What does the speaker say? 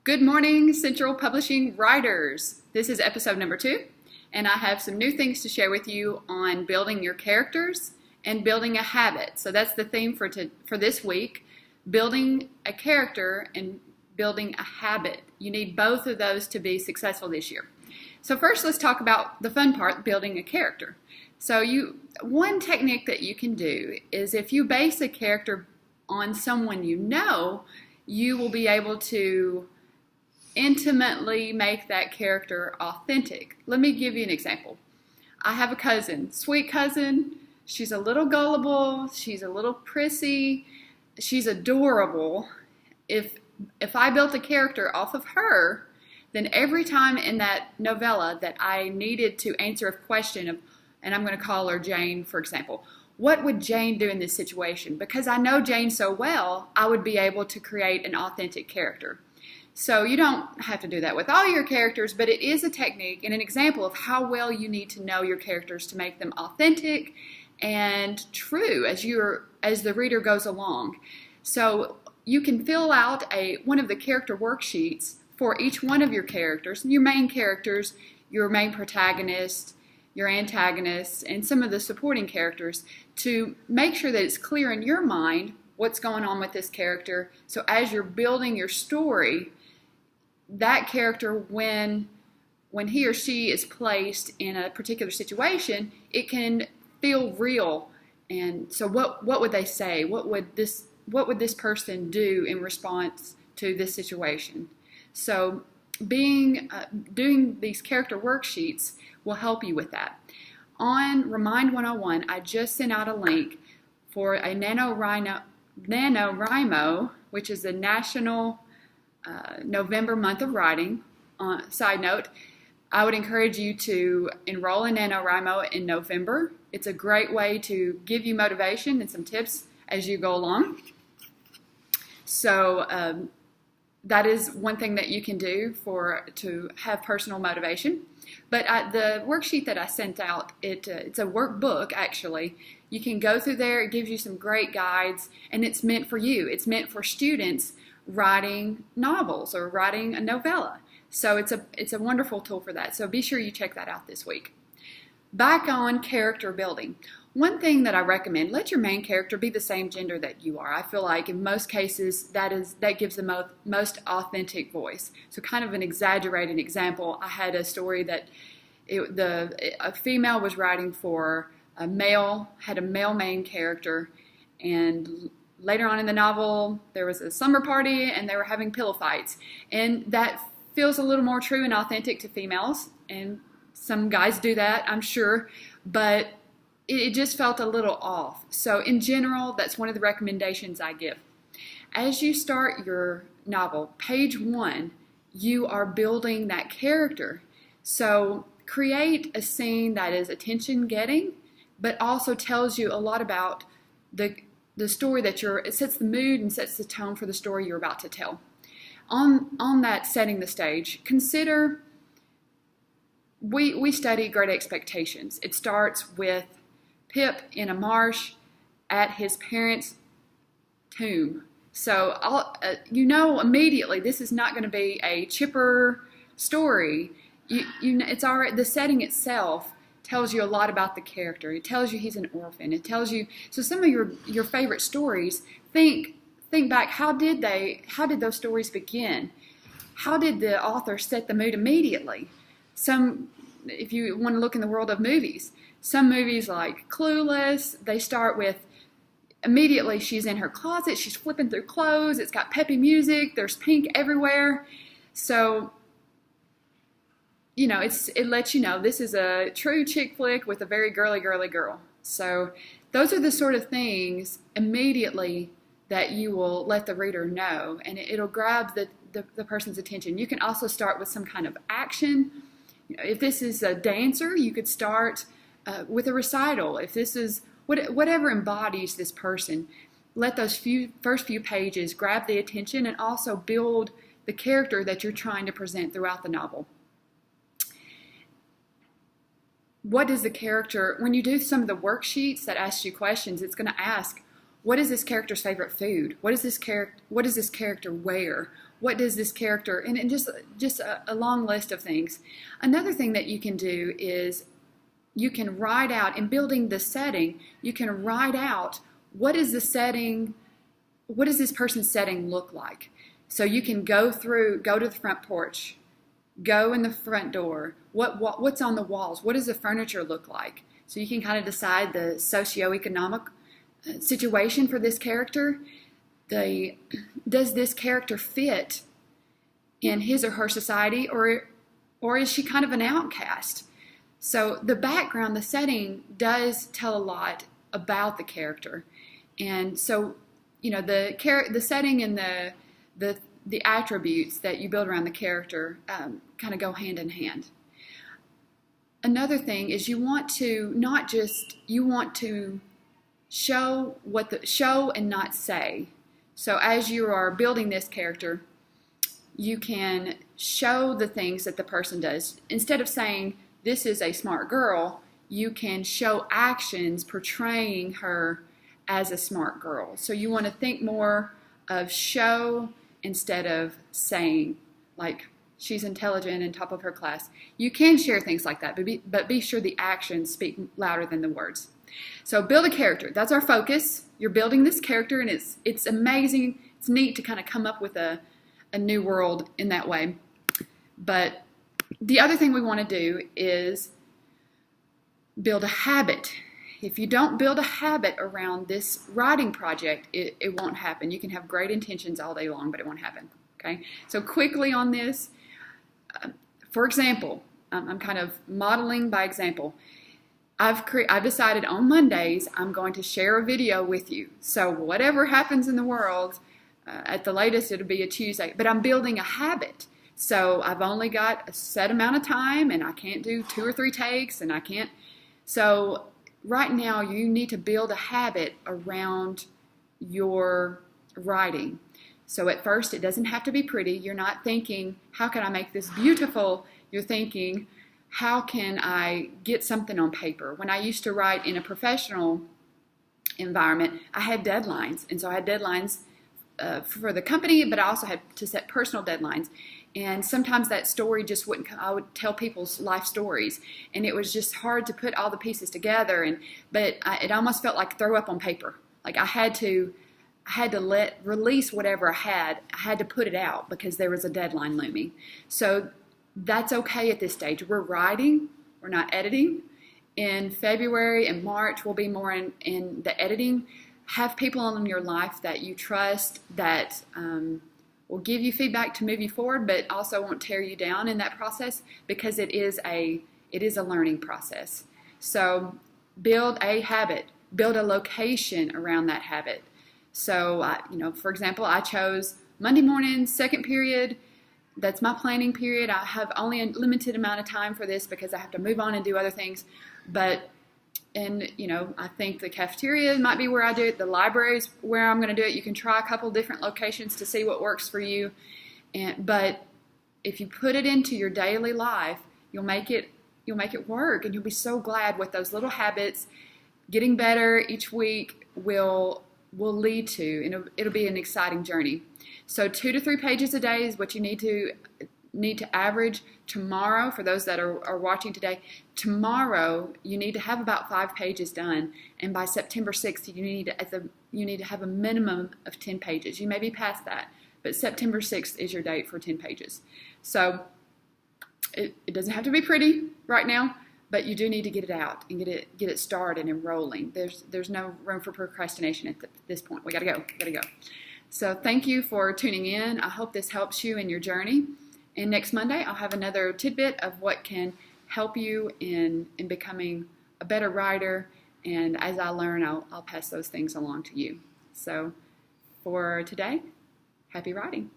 Good morning, Central Publishing writers. This is episode number 2, and I have some new things to share with you on building your characters and building a habit. So that's the theme for this week, building a character and building a habit. You need both of those to be successful this year. So first, let's talk about the fun part, building a character. So one technique that you can do is if you base a character on someone you know, you will be able to intimately make that character authentic. Let me give you an example. I have a cousin, sweet cousin. She's a little gullible. She's a little prissy. She's adorable. If I built a character off of her, then every time in that novella that I needed to answer a question and I'm going to call her Jane, for example, what would Jane do in this situation? Because I know Jane so well, I would be able to create an authentic character. So you don't have to do that with all your characters, but it is a technique and an example of how well you need to know your characters to make them authentic and true as the reader goes along. So you can fill out one of the character worksheets for each one of your characters, your main characters, your main protagonist, your antagonists, and some of the supporting characters to make sure that it's clear in your mind what's going on with this character. So as you're building your story, that character, when he or she is placed in a particular situation, it can feel real. And so what would they say? What would this person do in response to this situation? So doing these character worksheets will help you with that. On Remind 101, I just sent out a link for a NaNoWriMo, which is the National November month of writing. Side note, I would encourage you to enroll in NaNoWriMo in November. It's a great way to give you motivation and some tips as you go along. So that is one thing that you can do to have personal motivation. But the worksheet that I sent out, it's a workbook actually. You can go through there. It gives you some great guides, and it's meant for you. It's meant for students writing novels or writing a novella. So it's a wonderful tool for that. So be sure you check that out this week. Back on character building. One thing that I recommend, let your main character be the same gender that you are. I feel like in most cases that gives the most authentic voice. So kind of an exaggerated example, I had a story that a female was writing for a male, had a male main character, and later on in the novel there was a slumber party and they were having pillow fights. And that feels a little more true and authentic to females, and some guys do that, I'm sure, but it just felt a little off. So in general, that's one of the recommendations I give. As you start your novel, page 1, you are building that character. So create a scene that is attention-getting, but also tells you a lot about the story it sets the mood and sets the tone for the story you're about to tell. On that setting the stage, consider, we study Great Expectations. It starts with Pip in a marsh at his parents' tomb. So immediately this is not going to be a chipper story. It's already, the setting itself tells you a lot about the character. It tells you he's an orphan. It tells you, so some of your favorite stories, think back, how did those stories begin? How did the author set the mood immediately? If you want to look in the world of movies, some movies like Clueless, they start with immediately she's in her closet, she's flipping through clothes, it's got peppy music, there's pink everywhere. So, it lets you know this is a true chick flick with a very girly girl. So those are the sort of things immediately that you will let the reader know, and it'll grab the person's attention. You can also start with some kind of action. If this is a dancer, you could start with a recital. If this is whatever embodies this person, let those first few pages grab the attention and also build the character that you're trying to present throughout the novel. What does the character, when you do some of the worksheets that ask you questions, it's going to ask, what is this character's favorite food? What does this character wear? what does this character, and just a long list of things. Another thing that you can do is you can write out, in building the setting, you can write out what is the setting, what does this person's setting look like? So you can go to the front porch, go in the front door, what's on the walls, what does the furniture look like? So you can kind of decide the socioeconomic situation for this character. Does this character fit in his or her society, or is she kind of an outcast? So the background, the setting does tell a lot about the character. And so, the setting and the attributes that you build around the character kind of go hand in hand. Another thing is you want to show and not say. So as you are building this character, you can show the things that the person does. Instead of saying, this is a smart girl, you can show actions portraying her as a smart girl. So you want to think more of show instead of saying, like, she's intelligent and top of her class. You can share things like that, but be sure the actions speak louder than the words. So build a character. That's our focus. You're building this character, and it's amazing. It's neat to kind of come up with a new world in that way. But the other thing we want to do is build a habit. If you don't build a habit around this writing project, it won't happen. You can have great intentions all day long, but it won't happen. Okay? So quickly on this, for example, I'm kind of modeling by example. I've decided on Mondays I'm going to share a video with you. So whatever happens in the world, at the latest it'll be a Tuesday. But I'm building a habit. So I've only got a set amount of time, and I can't do 2 or 3 takes, and I can't. So right now you need to build a habit around your writing. So at first it doesn't have to be pretty. You're not thinking, how can I make this beautiful? You're thinking, how can I get something on paper? When I used to write in a professional environment, I had deadlines. And so I had deadlines for the company, but I also had to set personal deadlines. And sometimes that story just wouldn't come. I would tell people's life stories, and it was just hard to put all the pieces together. But it almost felt like throw up on paper. Like I had to release whatever I had. I had to put it out because there was a deadline looming. So that's okay at this stage. We're writing, we're not editing. In February and March, we'll be more in the editing. Have people in your life that you trust, that will give you feedback to move you forward, but also won't tear you down in that process, because it is a learning process. So build a habit, build a location around that habit. So, for example, I chose Monday morning, second period. That's my planning period. I have only a limited amount of time for this because I have to move on and do other things. I think the cafeteria might be where I do it. The library is where I'm going to do it. You can try a couple different locations to see what works for you. But if you put it into your daily life, you'll make it work, and you'll be so glad what those little habits, getting better each week, will lead to, and it'll be an exciting journey. So 2 to 3 pages a day is what you need to average. Tomorrow, for those that are watching today, tomorrow you need to have about 5 pages done, and by September 6th you need to have a minimum of 10 pages. You may be past that, but September 6th is your date for 10 pages. So it doesn't have to be pretty right now, but you do need to get it out and get it started and rolling. There's no room for procrastination at this point. We gotta go. So thank you for tuning in. I hope this helps you in your journey. And next Monday, I'll have another tidbit of what can help you in becoming a better writer. And as I learn, I'll pass those things along to you. So for today, happy writing.